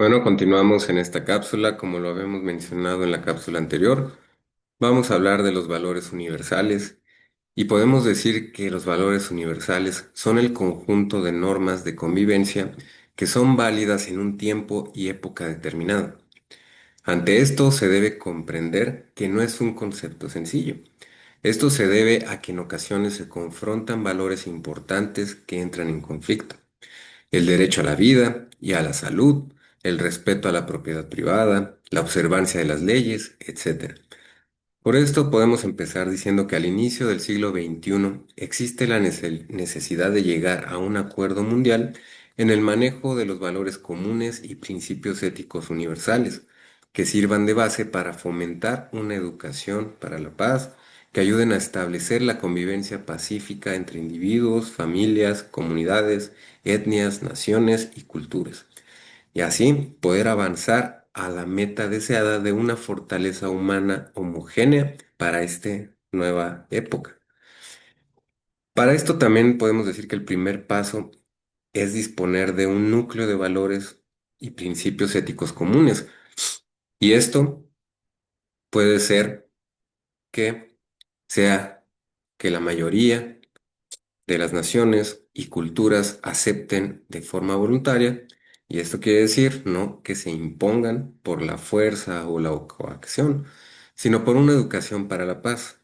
Bueno, continuamos en esta cápsula, como lo habíamos mencionado en la cápsula anterior. Vamos a hablar de los valores universales y podemos decir que los valores universales son el conjunto de normas de convivencia que son válidas en un tiempo y época determinado. Ante esto se debe comprender que no es un concepto sencillo. Esto se debe a que en ocasiones se confrontan valores importantes que entran en conflicto: el derecho a la vida y a la salud, el respeto a la propiedad privada, la observancia de las leyes, etc. Por esto podemos empezar diciendo que al inicio del siglo XXI existe la necesidad de llegar a un acuerdo mundial en el manejo de los valores comunes y principios éticos universales, que sirvan de base para fomentar una educación para la paz, que ayuden a establecer la convivencia pacífica entre individuos, familias, comunidades, etnias, naciones y culturas, y así poder avanzar a la meta deseada de una fortaleza humana homogénea para esta nueva época. Para esto también podemos decir que el primer paso es disponer de un núcleo de valores y principios éticos comunes. Y esto puede ser que sea que la mayoría de las naciones y culturas acepten de forma voluntaria, y esto quiere decir no que se impongan por la fuerza o la coacción, sino por una educación para la paz.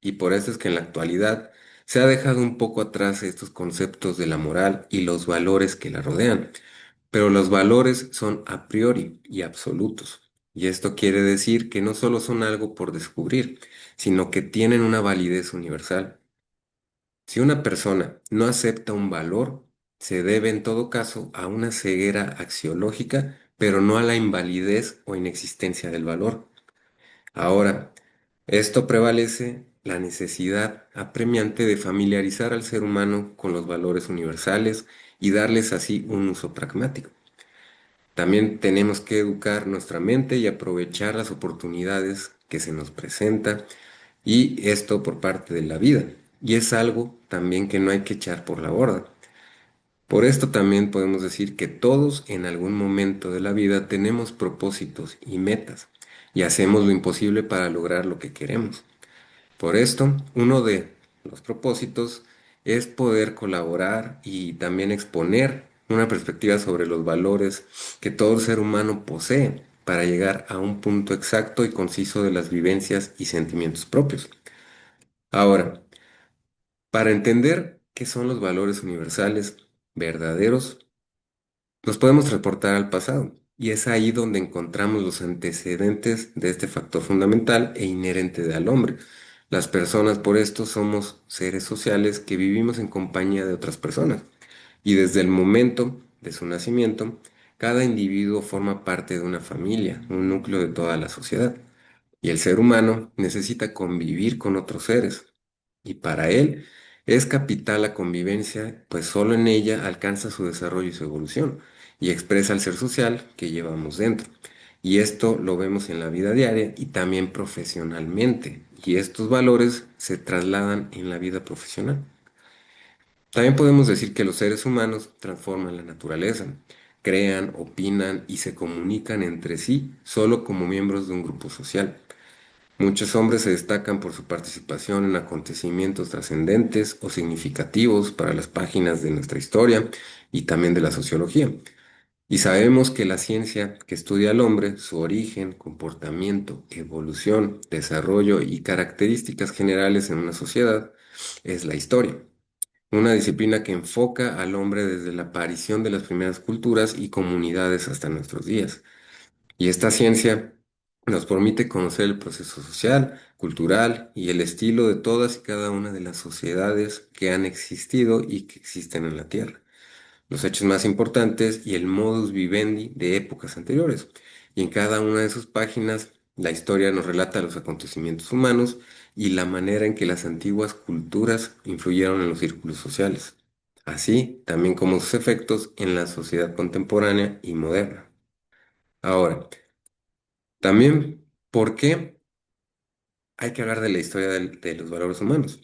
Y por eso es que en la actualidad se ha dejado un poco atrás estos conceptos de la moral y los valores que la rodean, pero los valores son a priori y absolutos. Y esto quiere decir que no solo son algo por descubrir, sino que tienen una validez universal. Si una persona no acepta un valor, se debe en todo caso a una ceguera axiológica, pero no a la invalidez o inexistencia del valor. Ahora, esto prevalece la necesidad apremiante de familiarizar al ser humano con los valores universales y darles así un uso pragmático. También tenemos que educar nuestra mente y aprovechar las oportunidades que se nos presentan, y esto por parte de la vida. Y es algo también que no hay que echar por la borda. Por esto también podemos decir que todos en algún momento de la vida tenemos propósitos y metas y hacemos lo imposible para lograr lo que queremos. Por esto, uno de los propósitos es poder colaborar y también exponer una perspectiva sobre los valores que todo ser humano posee para llegar a un punto exacto y conciso de las vivencias y sentimientos propios. Ahora, para entender qué son los valores universales verdaderos, nos podemos transportar al pasado, y es ahí donde encontramos los antecedentes de este factor fundamental e inherente al hombre. Las personas, por esto, somos seres sociales que vivimos en compañía de otras personas, y desde el momento de su nacimiento, cada individuo forma parte de una familia, un núcleo de toda la sociedad, y el ser humano necesita convivir con otros seres, y para él es capital la convivencia, pues solo en ella alcanza su desarrollo y su evolución, y expresa el ser social que llevamos dentro. Y esto lo vemos en la vida diaria y también profesionalmente, y estos valores se trasladan en la vida profesional. También podemos decir que los seres humanos transforman la naturaleza, crean, opinan y se comunican entre sí solo como miembros de un grupo social. Muchos hombres se destacan por su participación en acontecimientos trascendentes o significativos para las páginas de nuestra historia y también de la sociología. Y sabemos que la ciencia que estudia al hombre, su origen, comportamiento, evolución, desarrollo y características generales en una sociedad, es la historia. Una disciplina que enfoca al hombre desde la aparición de las primeras culturas y comunidades hasta nuestros días. Y esta ciencia nos permite conocer el proceso social, cultural y el estilo de todas y cada una de las sociedades que han existido y que existen en la Tierra, los hechos más importantes y el modus vivendi de épocas anteriores. Y en cada una de sus páginas, la historia nos relata los acontecimientos humanos y la manera en que las antiguas culturas influyeron en los círculos sociales, así también como sus efectos en la sociedad contemporánea y moderna. Ahora, también, ¿por qué hay que hablar de la historia de los valores humanos?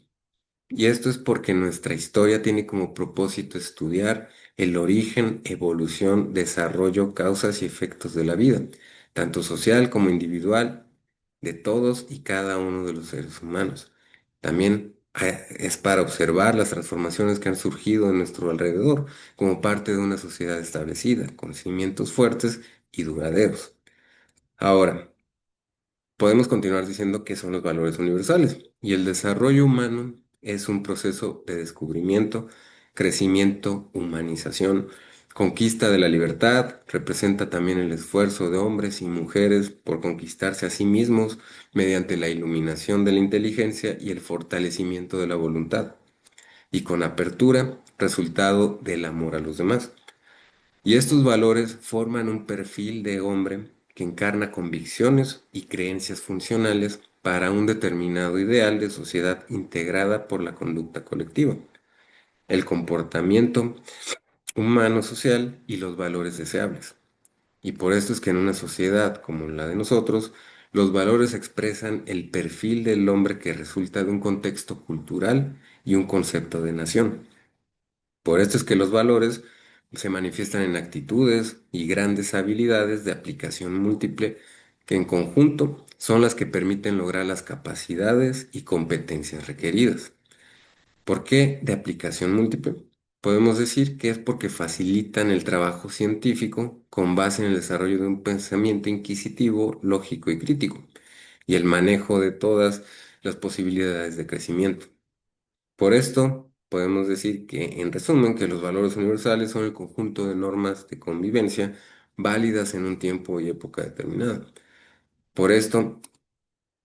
Y esto es porque nuestra historia tiene como propósito estudiar el origen, evolución, desarrollo, causas y efectos de la vida, tanto social como individual, de todos y cada uno de los seres humanos. También es para observar las transformaciones que han surgido en nuestro alrededor como parte de una sociedad establecida, con cimientos fuertes y duraderos. Ahora, podemos continuar diciendo que son los valores universales y el desarrollo humano es un proceso de descubrimiento, crecimiento, humanización, conquista de la libertad, representa también el esfuerzo de hombres y mujeres por conquistarse a sí mismos mediante la iluminación de la inteligencia y el fortalecimiento de la voluntad, y con apertura, resultado del amor a los demás. Y estos valores forman un perfil de hombre que encarna convicciones y creencias funcionales para un determinado ideal de sociedad integrada por la conducta colectiva, el comportamiento humano social y los valores deseables. Y por esto es que en una sociedad como la de nosotros, los valores expresan el perfil del hombre que resulta de un contexto cultural y un concepto de nación. Por esto es que los valores se manifiestan en actitudes y grandes habilidades de aplicación múltiple que en conjunto son las que permiten lograr las capacidades y competencias requeridas. ¿Por qué de aplicación múltiple? Podemos decir que es porque facilitan el trabajo científico con base en el desarrollo de un pensamiento inquisitivo, lógico y crítico, y el manejo de todas las posibilidades de crecimiento. Por esto, podemos decir que, en resumen, que los valores universales son el conjunto de normas de convivencia válidas en un tiempo y época determinada. Por esto,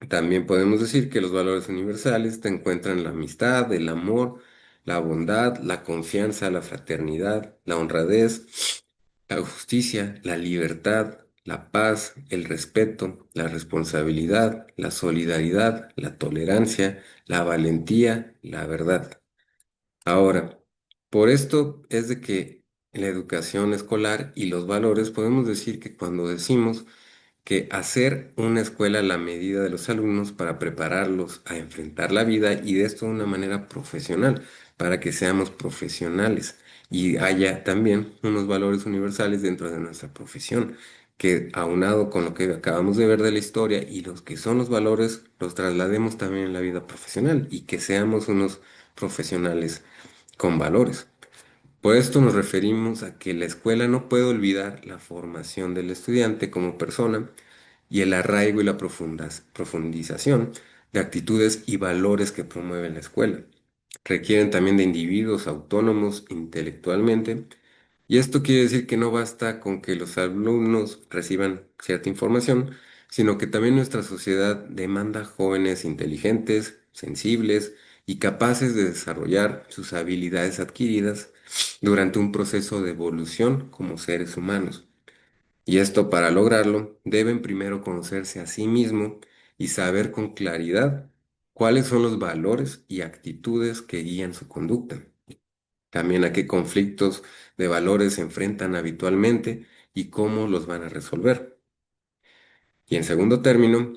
también podemos decir que los valores universales te encuentran la amistad, el amor, la bondad, la confianza, la fraternidad, la honradez, la justicia, la libertad, la paz, el respeto, la responsabilidad, la solidaridad, la tolerancia, la valentía, la verdad. Ahora, por esto es de que en la educación escolar y los valores podemos decir que cuando decimos que hacer una escuela a la medida de los alumnos para prepararlos a enfrentar la vida y de esto de una manera profesional, para que seamos profesionales y haya también unos valores universales dentro de nuestra profesión, que aunado con lo que acabamos de ver de la historia y los que son los valores, los traslademos también en la vida profesional y que seamos unos profesionales con valores. Por esto nos referimos a que la escuela no puede olvidar la formación del estudiante como persona y el arraigo y la profundización de actitudes y valores que promueve la escuela. Requieren también de individuos autónomos intelectualmente, y esto quiere decir que no basta con que los alumnos reciban cierta información, sino que también nuestra sociedad demanda jóvenes inteligentes, sensibles y capaces de desarrollar sus habilidades adquiridas durante un proceso de evolución como seres humanos. Y esto para lograrlo, deben primero conocerse a sí mismo y saber con claridad cuáles son los valores y actitudes que guían su conducta. También a qué conflictos de valores se enfrentan habitualmente y cómo los van a resolver. Y en segundo término,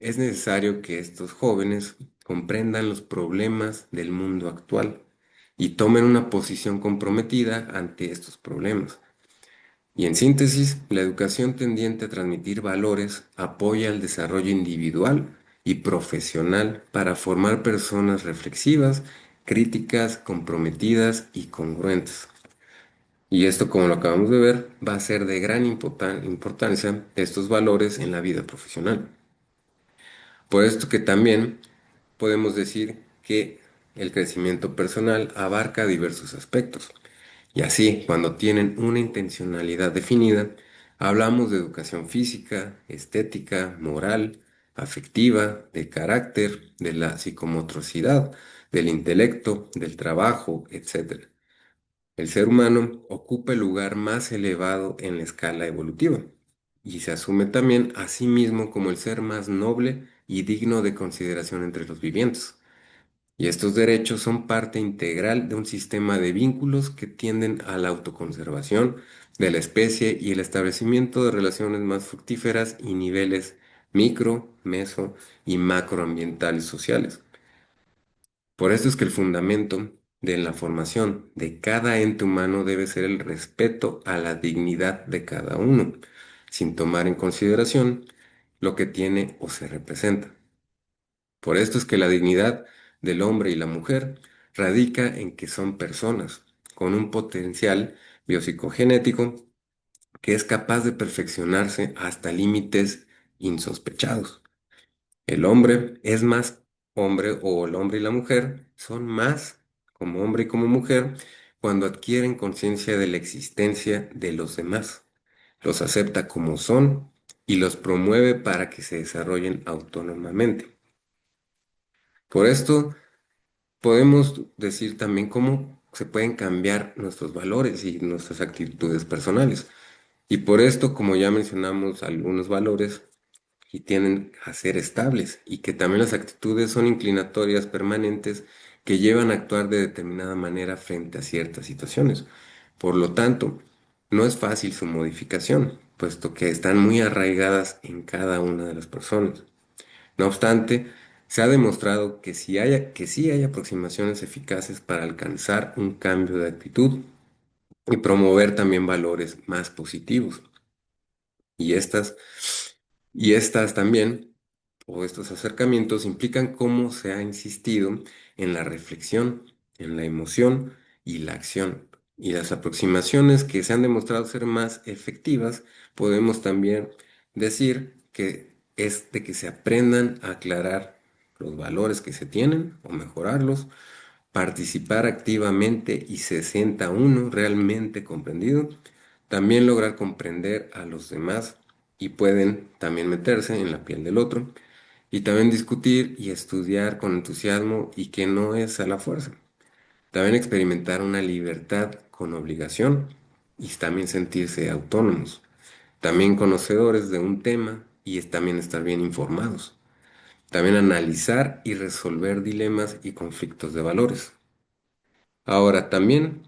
es necesario que estos jóvenes comprendan los problemas del mundo actual y tomen una posición comprometida ante estos problemas. Y en síntesis, la educación tendiente a transmitir valores apoya el desarrollo individual y profesional para formar personas reflexivas, críticas, comprometidas y congruentes. Y esto, como lo acabamos de ver, va a ser de gran importancia estos valores en la vida profesional. Por esto que también podemos decir que el crecimiento personal abarca diversos aspectos. Y así, cuando tienen una intencionalidad definida, hablamos de educación física, estética, moral, afectiva, de carácter, de la psicomotricidad, del intelecto, del trabajo, etc. El ser humano ocupa el lugar más elevado en la escala evolutiva y se asume también a sí mismo como el ser más noble y digno de consideración entre los vivientes. Y estos derechos son parte integral de un sistema de vínculos que tienden a la autoconservación de la especie y el establecimiento de relaciones más fructíferas y niveles micro, meso y macroambientales sociales. Por esto es que el fundamento de la formación de cada ente humano debe ser el respeto a la dignidad de cada uno, sin tomar en consideración lo que tiene o se representa. Por esto es que la dignidad del hombre y la mujer radica en que son personas con un potencial biopsicogenético que es capaz de perfeccionarse hasta límites insospechados. El hombre es más hombre o el hombre y la mujer son más como hombre y como mujer cuando adquieren conciencia de la existencia de los demás, los acepta como son y los promueve para que se desarrollen autónomamente. Por esto, podemos decir también cómo se pueden cambiar nuestros valores y nuestras actitudes personales. Y por esto, como ya mencionamos, algunos valores y tienden a ser estables y que también las actitudes son inclinatorias permanentes que llevan a actuar de determinada manera frente a ciertas situaciones. Por lo tanto, no es fácil su modificación, puesto que están muy arraigadas en cada una de las personas. No obstante, se ha demostrado que sí hay aproximaciones eficaces para alcanzar un cambio de actitud y promover también valores más positivos. Y estas, y estas también, o estos acercamientos, implican cómo se ha insistido en la reflexión, en la emoción y la acción. Y las aproximaciones que se han demostrado ser más efectivas, podemos también decir que es de que se aprendan a aclarar los valores que se tienen o mejorarlos, participar activamente y se sienta uno realmente comprendido, también lograr comprender a los demás y pueden también meterse en la piel del otro y también discutir y estudiar con entusiasmo y que no es a la fuerza. También experimentar una libertad con obligación y también sentirse autónomos, también conocedores de un tema y es también estar bien informados. También analizar y resolver dilemas y conflictos de valores. Ahora, también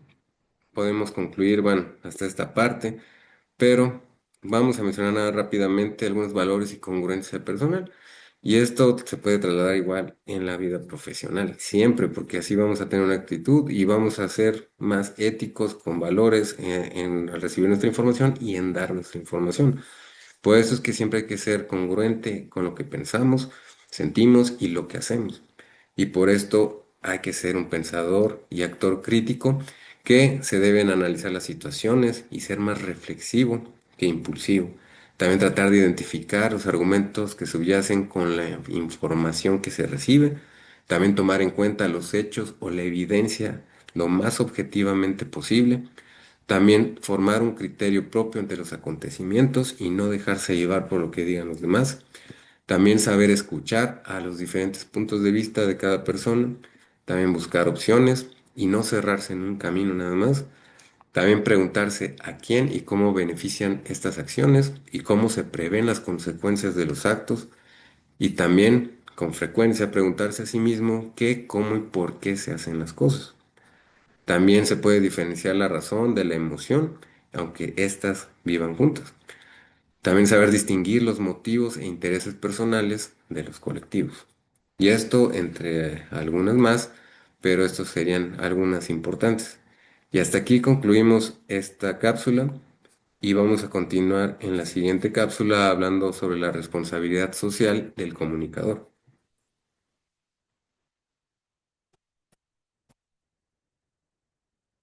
podemos concluir, bueno, hasta esta parte, pero vamos a mencionar nada rápidamente algunos valores y congruencia personal. Y esto se puede trasladar igual en la vida profesional, siempre, porque así vamos a tener una actitud y vamos a ser más éticos con valores al recibir nuestra información y en dar nuestra información. Por eso es que siempre hay que ser congruente con lo que pensamos, sentimos y lo que hacemos. Y por esto hay que ser un pensador y actor crítico que se deben analizar las situaciones y ser más reflexivo que impulsivo. También tratar de identificar los argumentos que subyacen con la información que se recibe. También tomar en cuenta los hechos o la evidencia lo más objetivamente posible. También formar un criterio propio ante los acontecimientos y no dejarse llevar por lo que digan los demás. También saber escuchar a los diferentes puntos de vista de cada persona. También buscar opciones y no cerrarse en un camino nada más. También preguntarse a quién y cómo benefician estas acciones y cómo se prevén las consecuencias de los actos. Y también con frecuencia preguntarse a sí mismo qué, cómo y por qué se hacen las cosas. También se puede diferenciar la razón de la emoción, aunque éstas vivan juntas. También saber distinguir los motivos e intereses personales de los colectivos. Y esto entre algunas más, pero estos serían algunas importantes. Y hasta aquí concluimos esta cápsula y vamos a continuar en la siguiente cápsula hablando sobre la responsabilidad social del comunicador.